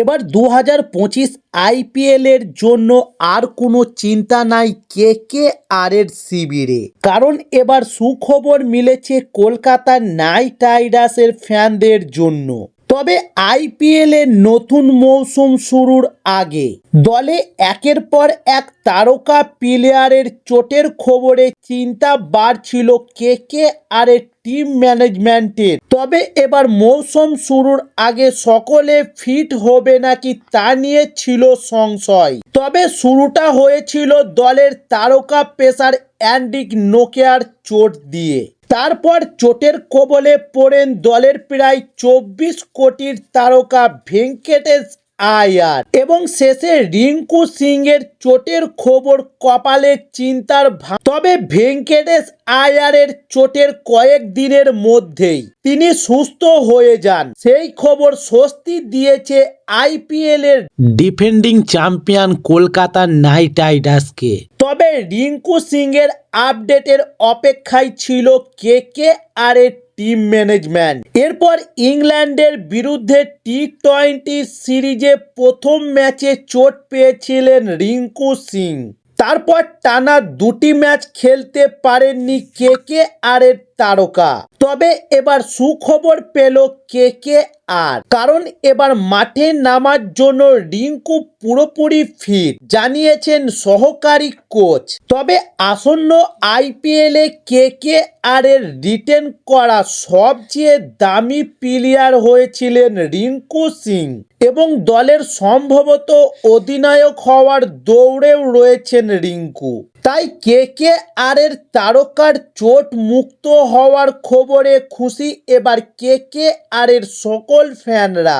এবার 2025 আইপিএলের জন্য আর কোনো চিন্তা নাই কেকেআর এর শিবিরে, কারণ এবার সুখবর মিলেছে কলকাতা নাইট রাইডার্সের ফ্যানদের জন্য। তবে আইপিএল এর নতুন মৌসুম শুরুর আগে দলে একের পর এক তারকা প্লেয়ারের চোটের খবরে চিন্তা বাড়ছিল কেকেআর এর টিম ম্যানেজমেন্টের। তবে এবার মৌসুম শুরুর আগে সকলে ফিট হবে নাকি তা নিয়ে ছিল সংশয়। তবে শুরুটা হয়েছিল দলের তারকা পেসার অ্যান্ডি নোকেয়ার চোট দিয়ে। তারপর চোটের কবলে পড়েন দলের প্রায় 24 কোটির তারকা ভেঙ্কটেশ আয়ার, এবং শেষে রিঙ্কু সিং এর চোটের খবর কপালে চিন্তার ভাঁজ। তবে ভেঙ্কটেশ আয়ারের চোটের কয়েকদিনের মধ্যেই তিনি সুস্থ হয়ে যান, সেই খবর স্বস্তি দিয়েছে আইপিএল এর ডিফেন্ডিং চ্যাম্পিয়ন কলকাতা নাইট রাইডার্সকে। তবে রিঙ্কু সিং এর আপডেটের অপেক্ষায় ছিল কেকেআর এর টিম ম্যানেজমেন্ট। এরপর ইংল্যান্ডের বিরুদ্ধে টি-20 সিরিজে প্রথম ম্যাচে চোট পেয়েছিলেন রিঙ্কু সিং। তারপর টানা 2টি ম্যাচ খেলতে পারেননি কেকেআর এর তারকা। তবে এবার সুখবর পেল কেকেআর, কারণ এবার মাঠে নামার জন্য রিঙ্কু পুরোপুরি ফিট, জানিয়েছেন সহকারী কোচ। তবে আসন্ন আইপিএলে কেকেআর এর রিটেন করা সবচেয়ে দামি প্লেয়ার হয়েছিলেন রিঙ্কু সিং, এবং দলের সম্ভবত অধিনায়ক হওয়ার দৌড়েও রয়েছেন রিঙ্কু। তাই কেকেআর এর তারকার চোট মুক্ত হওয়ার খবরে খুশি এবার কেকেআর এর সকল ফ্যানরা।